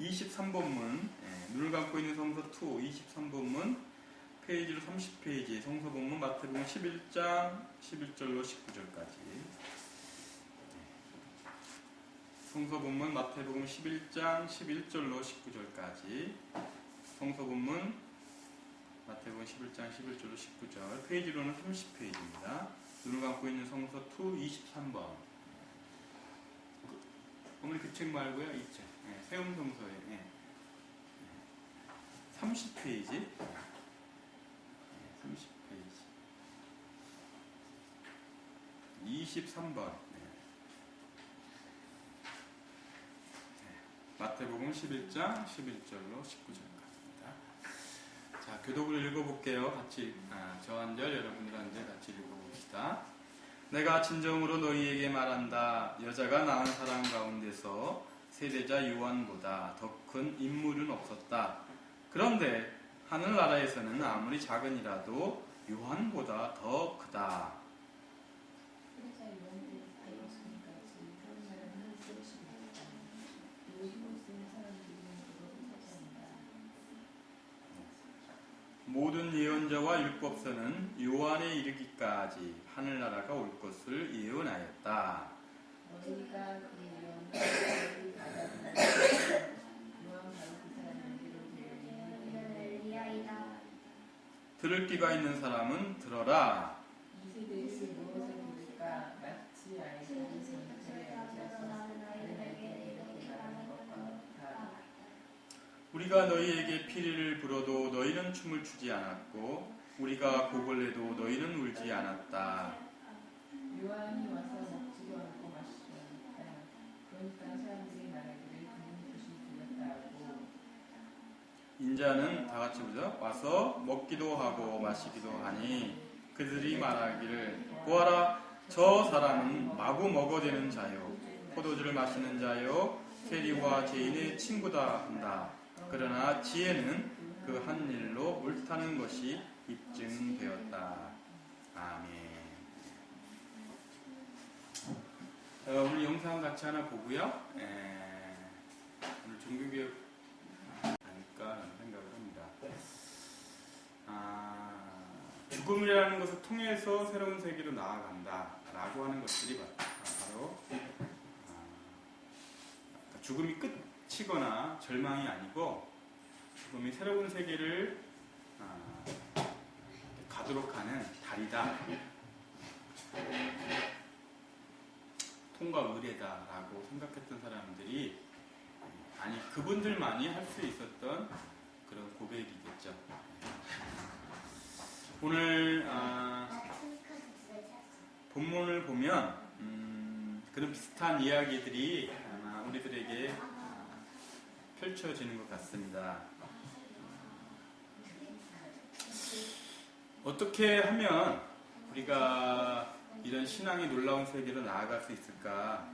23번문, 눈을 감고 있는 성서 2, 23번문, 페이지로 30페이지, 성서본문 마태복음 11장 11절로 19절까지. 성서본문 마태복음 11장 11절로 19절까지. 성서본문 마태복음 11장 11절로 19절. 페이지로는 30페이지입니다. 눈을 감고 있는 성서 2, 23번. 어머니 그 책 말고요, 이 책. 세움성서에 30페이지. 30페이지. 23번. 마태복음 11장 11절로 19절까지입니다. 자, 교독을 읽어볼게요. 같이 저 한 절, 여러분들 한 절 같이 읽어봅시다. 내가 진정으로 너희에게 말한다. 여자가 낳은 사람 가운데서 세대자 요한보다 더 큰 인물은 없었다. 그런데 하늘나라에서는 아무리 작은이라도 요한보다 더 크다. 모든 예언자와 율법서는 요한에 이르기까지 하늘나라가 올 것을 예언하였다. 들을 귀가 있는 사람은 들어라. 우리가 너희에게 피리를 불어도 너희는 춤을 추지 않았고 우리가 곡을 내도 너희는 울지 않았다. 요한이 와서 먹지도 않고 마시지도 않았다. 그러니까 사람들이 말하기를 그는 귀신이 들렸다 하고. 인자는 다 같이 보죠. 와서 먹기도 하고 마시기도 하니 그들이 말하기를 보아라, 저 사람은 마구 먹어대는 자요 포도주를 마시는 자요 세리와 죄인의 친구다 한다. 그러나 지혜는 그 한 일로 옳다는 것이 입증되었다. 아멘. 오늘 영상 같이 하나 보고요. 오늘 종교개혁 아닐까라는 생각을 합니다. 죽음이라는 것을 통해서 새로운 세계로 나아간다 라고 하는 것들이 바로 죽음이 끝이거나 절망이 아니고 죽음이 새로운 세계를 가도록 하는 다리다, 통과 의례다라고 생각했던 사람들이, 아니 그분들만이 할 수 있었던 그런 고백이겠죠. 오늘 본문을 보면 그런 비슷한 이야기들이 아마 우리들에게 펼쳐지는 것 같습니다. 어떻게 하면 우리가 이런 신앙의 놀라운 세계로 나아갈 수 있을까?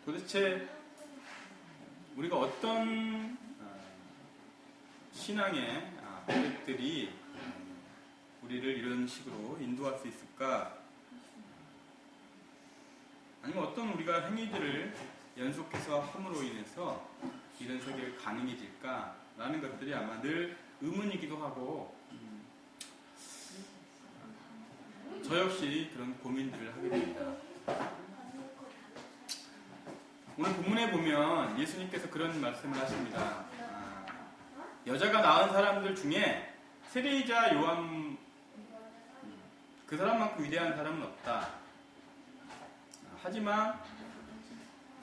도대체 우리가 어떤 신앙의 고백들이 우리를 이런 식으로 인도할 수 있을까? 아니면 어떤 우리가 행위들을 연속해서 함으로 인해서 이런 세계가 가능해질까라는 것들이 아마 늘 의문이기도 하고 저 역시 그런 고민들을 하게 됩니다. 오늘 본문에 보면 예수님께서 그런 말씀을 하십니다. 여자가 낳은 사람들 중에 세례자 요한 그 사람만큼 위대한 사람은 없다. 하지만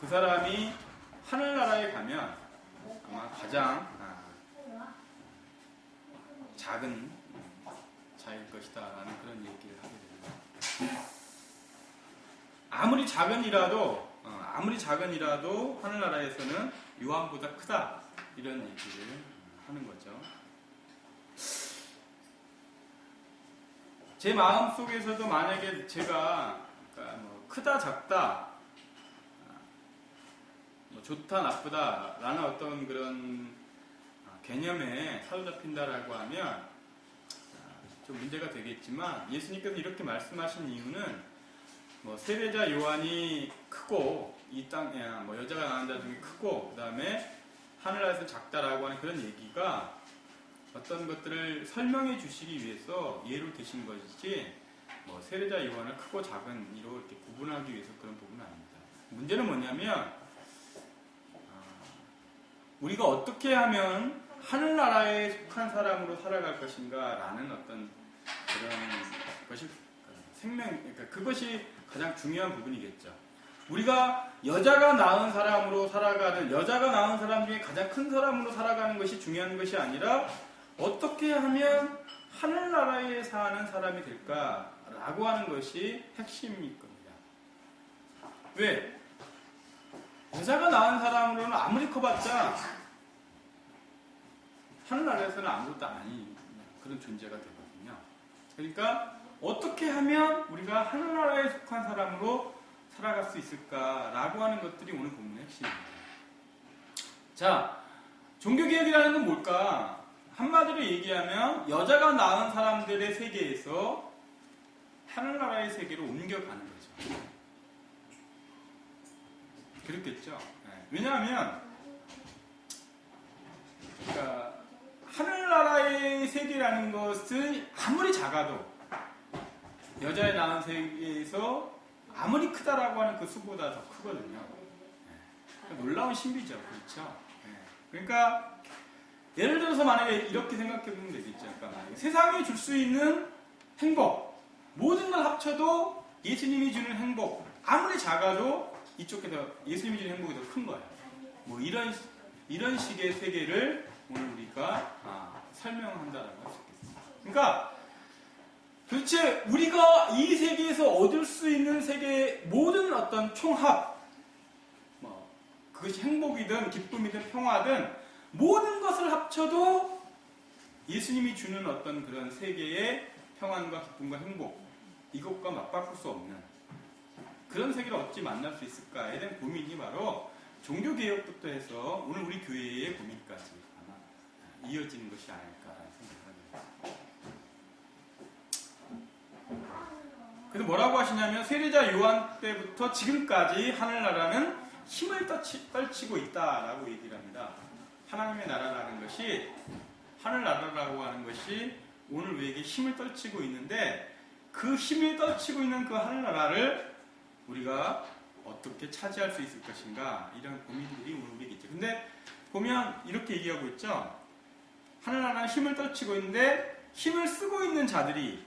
그 사람이 하늘나라에 가면 아마 가장 작은 자일 것이다 라는 그런 얘기를 하게 됩니다. 아무리 작은이라도 하늘나라에서는 요한보다 크다 이런 얘기를 하는 거죠. 제 마음 속에서도 만약에 제가 크다 작다, 좋다 나쁘다 라는 어떤 그런 개념에 사로잡힌다라고 하면, 좀 문제가 되겠지만, 예수님께서 이렇게 말씀하신 이유는, 뭐 세례자 요한이 크고 이 땅에 뭐 여자가 낳은 자 중에 크고 그 다음에 하늘나라에서 작다라고 하는 그런 얘기가 어떤 것들을 설명해 주시기 위해서 예로 드신 것이지 뭐 세례자 요한을 크고 작은 이로 이렇게 구분하기 위해서 그런 부분은 아닙니다. 문제는 뭐냐면 우리가 어떻게 하면 하늘나라에 속한 사람으로 살아갈 것인가 라는 어떤 그런 것이 그러니까 그것이 가장 중요한 부분이겠죠. 우리가 여자가 낳은 사람으로 살아가는 여자가 낳은 사람 중에 가장 큰 사람으로 살아가는 것이 중요한 것이 아니라 어떻게 하면 하늘나라에 사는 사람이 될까라고 하는 것이 핵심일 겁니다. 왜? 여자가 낳은 사람으로는 아무리 커봤자 하늘나라에서는 아무것도 아닌 그런 존재가 되거든요. 그러니까 어떻게 하면 우리가 하늘나라에 속한 사람으로 살아갈 수 있을까라고 하는 것들이 오늘 본문의 핵심입니다. 자, 종교개혁이라는 건 뭘까? 한마디로 얘기하면 여자가 낳은 사람들의 세계에서 하늘나라의 세계로 옮겨가는 거죠. 그렇겠죠. 왜냐하면 그러니까 하늘나라의 세계라는 것은 아무리 작아도 여자의 낳은 세계에서 아무리 크다라고 하는 그 수보다 더 크거든요. 놀라운 신비죠. 그렇죠. 그러니까 예를 들어서 만약에 이렇게 생각해 보면 되겠죠. 그러니까 세상에 줄 수 있는 행복 모든 걸 합쳐도 예수님이 주는 행복 아무리 작아도 이쪽에서 예수님이 주는 행복이 더 큰 거예요. 뭐 이런 식의 세계를 오늘 우리가 설명한다라고 할 수 있겠습니다. 그러니까 도대체 우리가 이 세계에서 얻을 수 있는 세계의 모든 어떤 총합, 뭐 그것이 행복이든 기쁨이든 평화든 모든 것을 합쳐도 예수님이 주는 어떤 그런 세계의 평안과 기쁨과 행복 이것과 맞바꿀 수 없는 그런 세계를 어찌 만날 수 있을까에 대한 고민이 바로 종교개혁부터 해서 오늘 우리 교회의 고민까지 아마 이어지는 것이 아닐까라는 생각을 합니다. 그래서 뭐라고 하시냐면 세례자 요한 때부터 지금까지 하늘나라는 힘을 떨치고 있다라고 얘기를 합니다. 하나님의 나라라는 것이 하늘나라라고 하는 것이 오늘 우리에게 힘을 떨치고 있는데 그 힘을 떨치고 있는 그 하늘나라를 우리가 어떻게 차지할 수 있을 것인가 이런 고민들이 오늘 우리에게 있죠. 근데 보면 이렇게 얘기하고 있죠. 하늘나라는 힘을 떨치고 있는데 힘을 쓰고 있는 자들이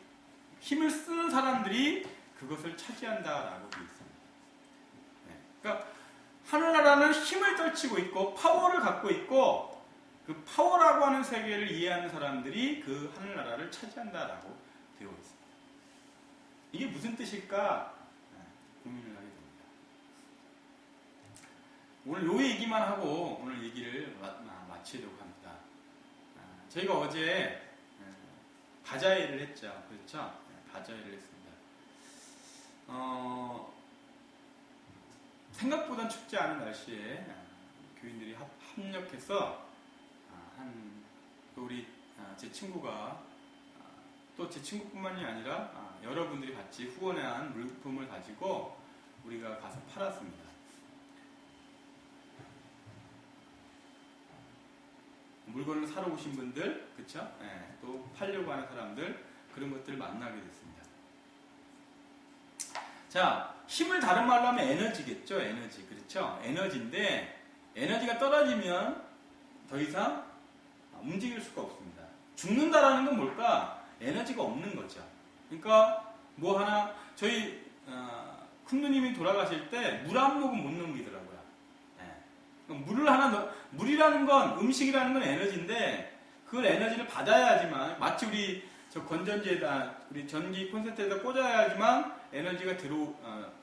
힘을 쓰는 사람들이 그것을 차지한다라고 되어 있습니다. 그러니까 하늘나라는 힘을 떨치고 있고 파워를 갖고 있고 그 파워라고 하는 세계를 이해하는 사람들이 그 하늘나라를 차지한다라고 되어 있습니다. 이게 무슨 뜻일까 고민을 하게 됩니다. 오늘 요 얘기만 하고 오늘 얘기를 마치려고 합니다. 저희가 어제 바자회를 했죠. 그렇죠? 바자회를 했습니다. 생각보다 춥지 않은 날씨에 교인들이 합력해서 또 우리 제 친구가 또 제 친구뿐만이 아니라 여러분들이 같이 후원한 물품을 가지고 우리가 가서 팔았습니다. 물건을 사러 오신 분들, 그쵸? 또 팔려고 하는 사람들 그런 것들을 만나게 됐습니다. 자, 힘을 다른 말로 하면 에너지겠죠. 에너지, 그렇죠? 에너지인데 에너지가 떨어지면 더 이상 움직일 수가 없습니다. 죽는다라는 건 뭘까? 에너지가 없는 거죠. 그러니까 뭐 하나 저희 큰 누님이 돌아가실 때 물 한 모금 못 넘기더라고요. 물이라는 건 음식이라는 건 에너지인데 그걸 에너지를 받아야지만 마치 우리 저 건전지에다 우리 전기 콘센트에다 꽂아야지만 에너지가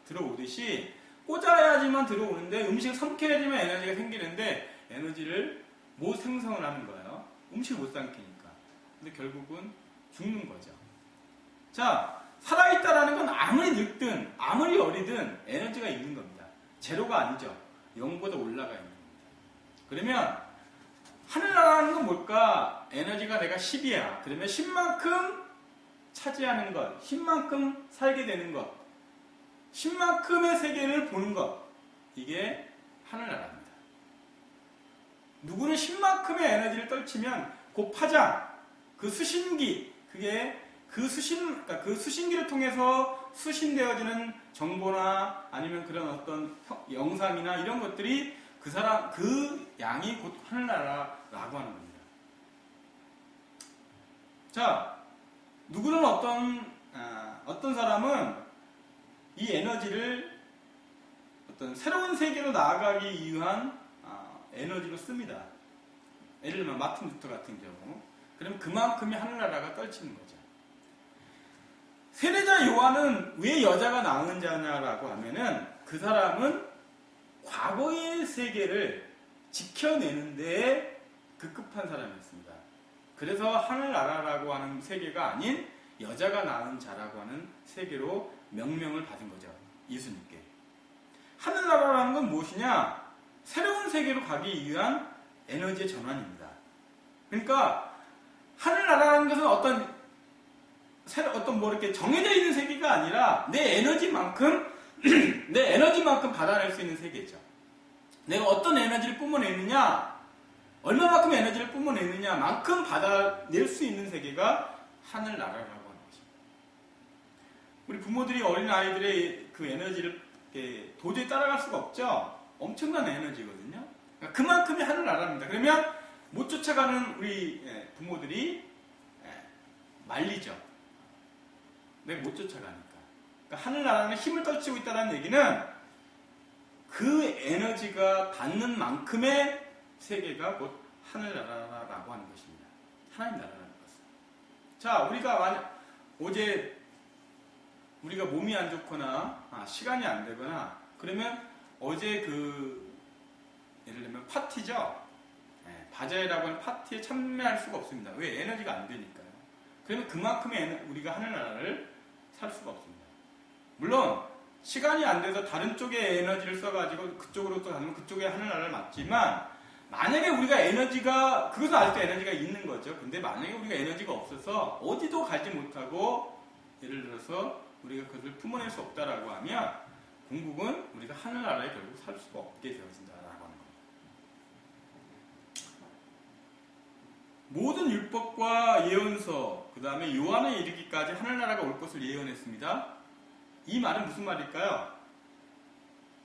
들어오듯이 꽂아야지만 들어오는데 음식을 삼켜야지만 에너지가 생기는데 에너지를 못 생성을 하는 거예요. 음식을 못 삼키니까. 근데 결국은 죽는 거죠. 자, 살아있다라는 건 아무리 늙든 아무리 어리든 에너지가 있는 겁니다. 제로가 아니죠. 0보다 올라가 있는 겁니다. 그러면 하늘나라는 건 뭘까? 에너지가 내가 10이야. 그러면 10만큼 차지하는 것, 10만큼 살게 되는 것, 신만큼의 세계를 보는 것, 이게 하늘나라입니다. 누구는 신만큼의 에너지를 떨치면 그 파장, 그 수신기, 그게 그 수신기를 통해서 수신되어지는 정보나 아니면 그런 어떤 영상이나 이런 것들이 그 양이 곧 하늘나라라고 하는 겁니다. 자, 누구는 어떤 사람은 이 에너지를 어떤 새로운 세계로 나아가기 위한 에너지로 씁니다. 예를 들면 마틴 루터 같은 경우. 그럼 그만큼이 하늘나라가 떨치는 거죠. 세례자 요한은 왜 여자가 낳은 자냐라고 하면은 그 사람은 과거의 세계를 지켜내는 데에 급급한 사람이었습니다. 그래서 하늘나라라고 하는 세계가 아닌 여자가 낳은 자라고 하는 세계로 명명을 받은 거죠. 예수님께. 하늘나라라는 건 무엇이냐? 새로운 세계로 가기 위한 에너지의 전환입니다. 그러니까 하늘나라라는 것은 어떤 이렇게 정해져 있는 세계가 아니라 내 에너지만큼 받아낼 수 있는 세계죠. 내가 어떤 에너지를 뿜어내느냐, 얼마만큼 에너지를 뿜어내느냐만큼 받아낼 수 있는 세계가 하늘나라라고 하는 것입니다. 우리 부모들이 어린 아이들의 그 에너지를 도저히 따라갈 수가 없죠. 엄청난 에너지거든요. 그러니까 그만큼이 하늘나라입니다. 그러면 못 쫓아가는 우리 부모들이 말리죠. 내가 못 쫓아가니까. 그러니까 하늘나라는 힘을 떨치고 있다는 얘기는 그 에너지가 닿는 만큼의 세계가 곧 하늘나라라고 하는 것입니다. 하나님 나라라는 것은. 자, 어제 우리가 몸이 안 좋거나 시간이 안 되거나 그러면 어제 예를 들면 파티죠. 바자회라고 하는 파티에 참여할 수가 없습니다. 왜? 에너지가 안 되니까요. 그러면 그만큼의 우리가 하늘나라를 살 수가 없습니다. 물론 시간이 안 돼서 다른 쪽에 에너지를 써가지고 그쪽으로 또 가면 그쪽에 하늘나라를 맞지만 만약에 우리가 그것은 아직도 에너지가 있는 거죠. 근데 만약에 우리가 에너지가 없어서 어디도 가지 못하고 예를 들어서 우리가 그것을 품어낼 수 없다라고 하면 궁극은 우리가 하늘나라에 결국 살 수가 없게 되어진다라고 하는 겁니다. 모든 율법과 예언서, 그 다음에 요한에 이르기까지 하늘나라가 올 것을 예언했습니다. 이 말은 무슨 말일까요?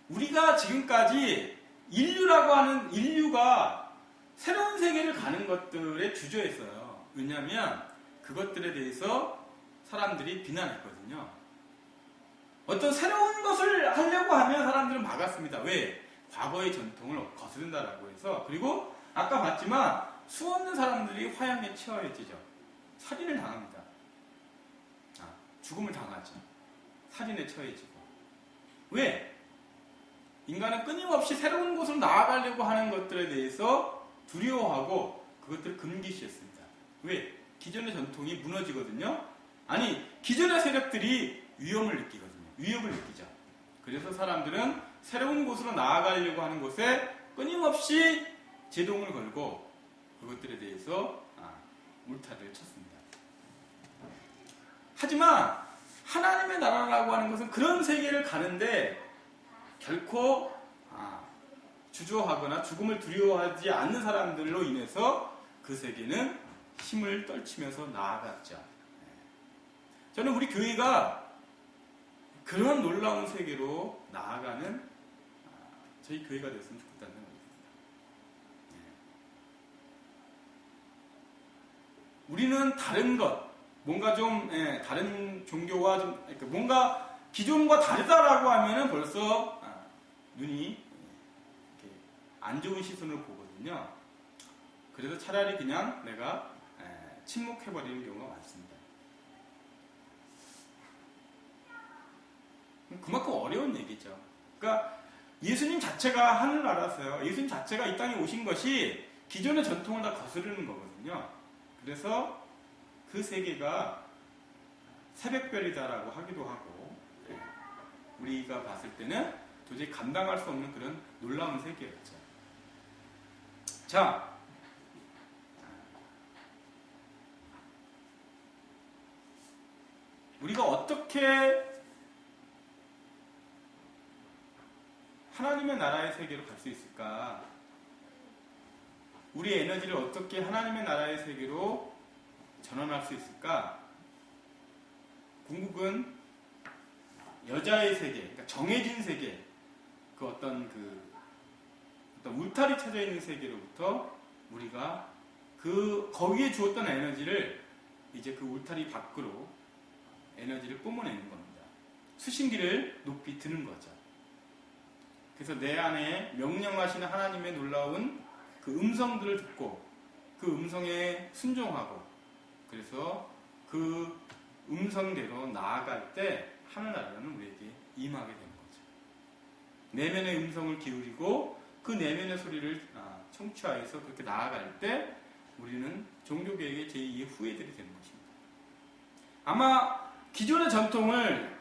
우리가 지금까지 인류가 새로운 세계를 가는 것들에 주저했어요. 왜냐하면 그것들에 대해서 사람들이 비난했거든요. 어떤 새로운 것을 하려고 하면 사람들은 막았습니다. 왜? 과거의 전통을 거스른다라고 해서. 그리고 아까 봤지만 수없는 사람들이 화양에 처해지죠. 살인을 당합니다. 죽음을 당하죠. 살인에 처해지고. 왜? 인간은 끊임없이 새로운 곳으로 나아가려고 하는 것들에 대해서 두려워하고 그것들을 금기시했습니다. 왜? 기존의 전통이 무너지거든요. 아니, 기존의 세력들이 위협을 느끼죠. 그래서 사람들은 새로운 곳으로 나아가려고 하는 곳에 끊임없이 제동을 걸고 그것들에 대해서 물타를 쳤습니다. 하지만 하나님의 나라라고 하는 것은 그런 세계를 가는데 결코 주저하거나 죽음을 두려워하지 않는 사람들로 인해서 그 세계는 힘을 떨치면서 나아갔죠. 저는 우리 교회가 그런 놀라운 세계로 나아가는 저희 교회가 됐으면 좋겠다는 생각입니다. 우리는 다른 것, 뭔가 좀 다른 종교와 좀 그러니까 뭔가 기존과 다르다라고 하면은 벌써 눈이 이렇게 안 좋은 시선으로 보거든요. 그래서 차라리 그냥 내가 침묵해버리는 경우가 많습니다. 그만큼 어려운 얘기죠. 그러니까 예수님 자체가 하늘나라세요. 예수님 자체가 이 땅에 오신 것이 기존의 전통을 다 거스르는 거거든요. 그래서 그 세계가 새벽별이다라고 하기도 하고 우리가 봤을 때는 도저히 감당할 수 없는 그런 놀라운 세계였죠. 자, 우리가 어떻게 하나님의 나라의 세계로 갈 수 있을까? 우리 에너지를 어떻게 하나님의 나라의 세계로 전환할 수 있을까? 궁극은 여자의 세계, 그러니까 정해진 세계, 그 어떤 울타리 쳐져 있는 세계로부터 우리가 거기에 주었던 에너지를 이제 그 울타리 밖으로 에너지를 뿜어내는 겁니다. 수신기를 높이 드는 거죠. 그래서 내 안에 명령하시는 하나님의 놀라운 그 음성들을 듣고 그 음성에 순종하고 그래서 그 음성대로 나아갈 때 하늘나라는 우리에게 임하게 되는 거죠. 내면의 음성을 기울이고 그 내면의 소리를 청취하여서 그렇게 나아갈 때 우리는 종교개혁의 제2의 후예들이 되는 것입니다. 아마 기존의 전통을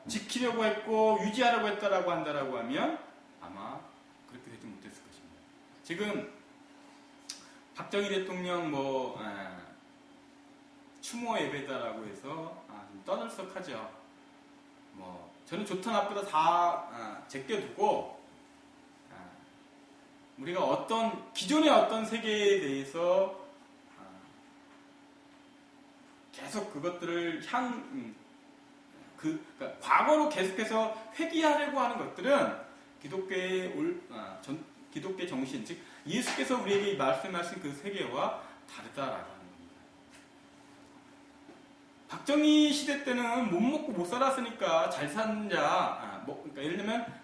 지키려고 했고 유지하려고 했다라고 한다라고 하면 아마 그렇게 되지 못했을 것입니다. 지금 박정희 대통령 추모 예배다라고 해서 좀 떠들썩하죠. 저는 좋다 나쁘다 다 제껴두고 우리가 기존의 어떤 세계에 대해서 계속 그것들을 그러니까 과거로 계속해서 회귀하려고 하는 것들은 기독교의 정신, 즉 예수께서 우리에게 말씀하신 그 세계와 다르다라고 하는 겁니다. 박정희 시대 때는 못 먹고 못 살았으니까 잘 산자, 그러니까 예를 들면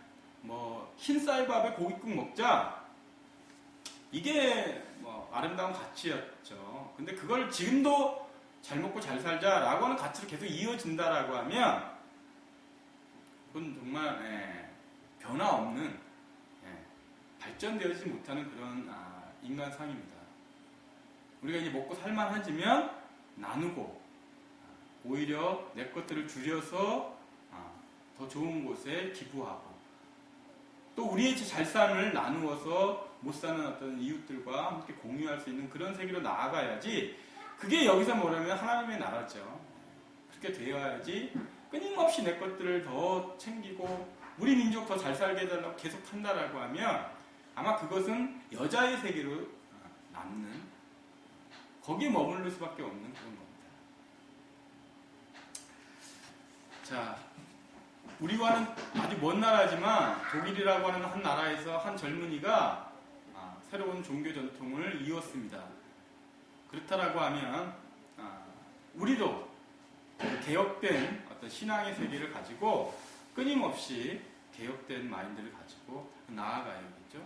흰 쌀밥에 고깃국 먹자. 이게 아름다운 가치였죠. 근데 그걸 지금도 잘 먹고 잘 살자라고 하는 가치로 계속 이어진다라고 하면 그건 정말 변화 없는 발전되어지지 못하는 그런 인간상입니다. 우리가 이제 먹고 살만해지면 나누고 오히려 내 것들을 줄여서 더 좋은 곳에 기부하고 또 우리의 잘 삶을 나누어서 못 사는 어떤 이웃들과 함께 공유할 수 있는 그런 세계로 나아가야지. 그게 여기서 뭐라면 하나님의 나라죠. 그렇게 되어야지 끊임없이 내 것들을 더 챙기고 우리 민족 더 잘 살게 해달라고 계속 한다라고 하면 아마 그것은 여자의 세계로 남는 거기에 머무를 수밖에 없는 그런 겁니다. 자, 우리와는 아주 먼 나라지만 독일이라고 하는 한 나라에서 한 젊은이가 새로운 종교 전통을 이었습니다. 그렇다라고 하면 우리도 개혁된 어떤 신앙의 세계를 가지고 끊임없이 개혁된 마인드를 가지고 나아가야겠죠.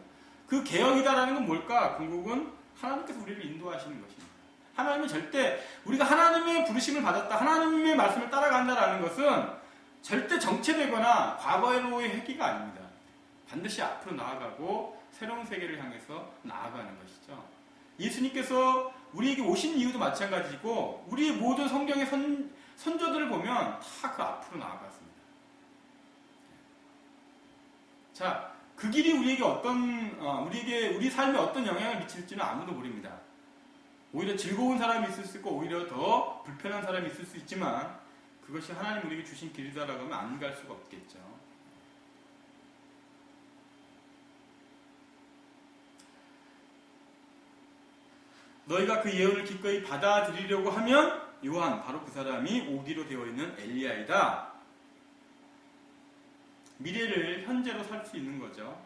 그 개혁이다라는 건 뭘까? 궁극은 하나님께서 우리를 인도하시는 것입니다. 하나님은 절대 우리가 하나님의 부르심을 받았다, 하나님의 말씀을 따라간다라는 것은 절대 정체되거나 과거로의 회귀가 아닙니다. 반드시 앞으로 나아가고 새로운 세계를 향해서 나아가는 것이죠. 예수님께서 우리에게 오신 이유도 마찬가지고 우리의 모든 성경의 선조들을 보면 다 그 앞으로 나아갔습니다. 자, 그 길이 우리에게 우리 삶에 어떤 영향을 미칠지는 아무도 모릅니다. 오히려 즐거운 사람이 있을 수 있고 오히려 더 불편한 사람이 있을 수 있지만 그것이 하나님 우리에게 주신 길이다라고 하면 안 갈 수가 없겠죠. 너희가 그 예언을 기꺼이 받아들이려고 하면 요한, 바로 그 사람이 오기로 되어 있는 엘리야이다. 미래를 현재로 살 수 있는 거죠.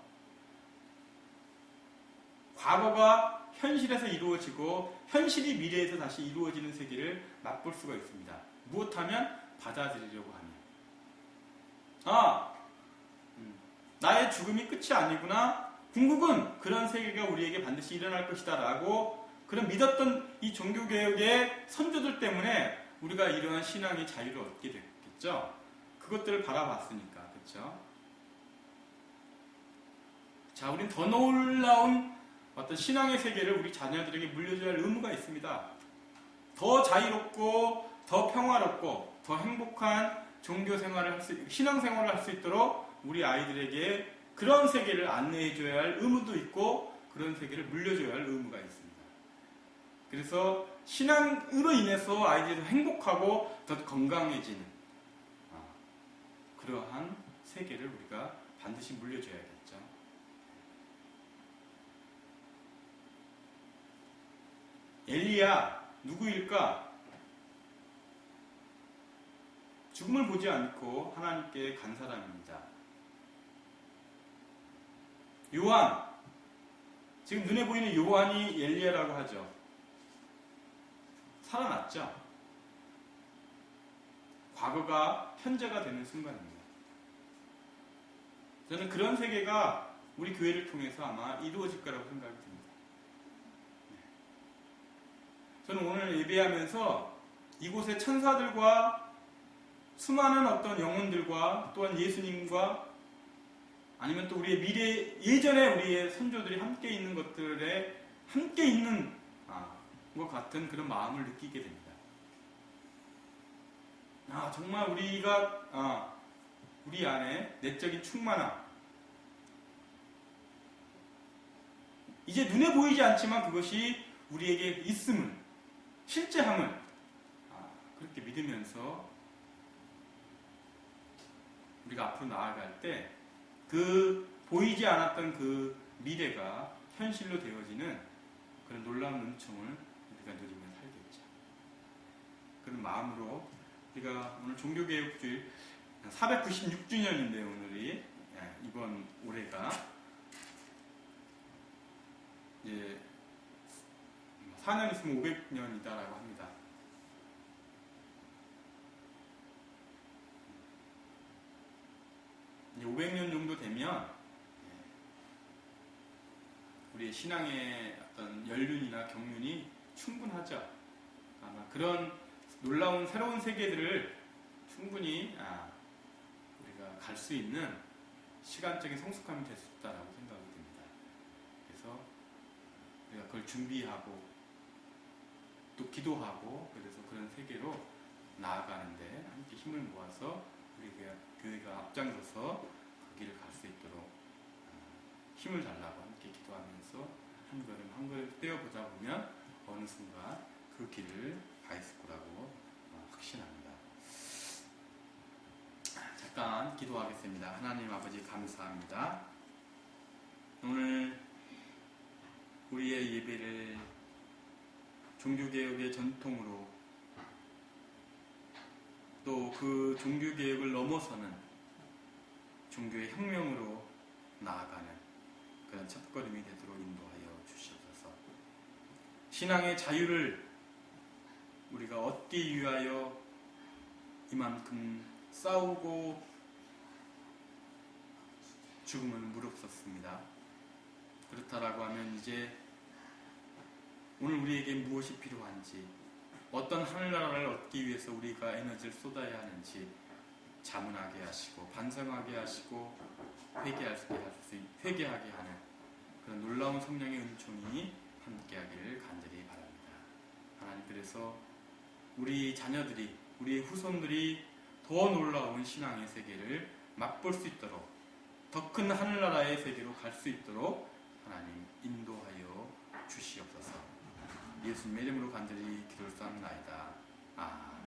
과거가 현실에서 이루어지고 현실이 미래에서 다시 이루어지는 세계를 맛볼 수가 있습니다. 무엇하면? 받아들이려고 하면. 나의 죽음이 끝이 아니구나. 궁극은 그런 세계가 우리에게 반드시 일어날 것이다 라고 그런 믿었던 이 종교개혁의 선조들 때문에 우리가 이러한 신앙의 자유를 얻게 됐겠죠. 그것들을 바라봤으니까. 그렇죠? 자, 우린 더 놀라운 어떤 신앙의 세계를 우리 자녀들에게 물려줘야 할 의무가 있습니다. 더 자유롭고 더 평화롭고 더 행복한 종교 생활을 신앙 생활을 할 수 있도록 우리 아이들에게 그런 세계를 안내해줘야 할 의무도 있고 그런 세계를 물려줘야 할 의무가 있습니다. 그래서 신앙으로 인해서 아이들이 더 행복하고 더 건강해지는 그러한 세계를 우리가 반드시 물려줘야겠죠. 엘리야 누구일까? 죽음을 보지 않고 하나님께 간 사람입니다. 요한, 지금 눈에 보이는 요한이 엘리야라고 하죠. 살아났죠. 과거가 현재가 되는 순간입니다. 저는 그런 세계가 우리 교회를 통해서 아마 이루어질 거라고 생각이 듭니다. 저는 오늘 예배하면서 이곳의 천사들과 수많은 어떤 영혼들과 또한 예수님과 아니면 또 우리의 미래, 예전에 우리의 선조들이 함께 있는 것들에 함께 있는 것 같은 그런 마음을 느끼게 됩니다. 정말 우리가 우리 안에 내적인 충만함, 이제 눈에 보이지 않지만 그것이 우리에게 있음을, 실제함을 그렇게 믿으면서 우리가 앞으로 나아갈 때 그 보이지 않았던 그 미래가 현실로 되어지는 그런 놀라운 은총을 우리가 누리며 살겠죠. 그런 마음으로 우리가 오늘 종교개혁주일 496주년인데 오늘이 이번 올해가 이제 4년 있으면 500년이다라고 합니다. 이제 500년 정도 되면 우리의 신앙의 어떤 연륜이나 경륜이 충분하죠. 아마 그런 놀라운 새로운 세계들을 충분히 우리가 갈 수 있는 시간적인 성숙함이 될 수 있다라고 생각이 듭니다. 그래서 우리가 그걸 준비하고 또 기도하고 그래서 그런 세계로 나아가는데 함께 힘을 모아서 우리 교회가 앞장서서 그 길을 갈 수 있도록 힘을 달라고 함께 기도하면서 한 걸음 한 걸음 떼어보다 보면 어느 순간 그 길을 가 있을 거라고 확신합니다. 잠깐 기도하겠습니다. 하나님 아버지 감사합니다. 오늘 우리의 예배를 종교개혁의 전통으로 또 그 종교개혁을 넘어서는 종교의 혁명으로 나아가는 그런 첫걸음이 되도록 인도하여 주시옵소서. 신앙의 자유를 우리가 얻기 위하여 이만큼 싸우고 죽음을 무릅썼습니다. 그렇다라고 하면 이제 오늘 우리에게 무엇이 필요한지, 어떤 하늘나라를 얻기 위해서 우리가 에너지를 쏟아야 하는지 자문하게 하시고 반성하게 하시고 회개하게 하는 그런 놀라운 성령의 은총이 함께하기를 간절히 바랍니다. 하나님, 그래서 우리 자녀들이, 우리의 후손들이 더 놀라운 신앙의 세계를 맛볼 수 있도록, 더 큰 하늘나라의 세계로 갈 수 있도록 하나님 인도하여 주시옵소서. 예수님의 이름으로 간절히 기도를 쌓나이다. 아멘.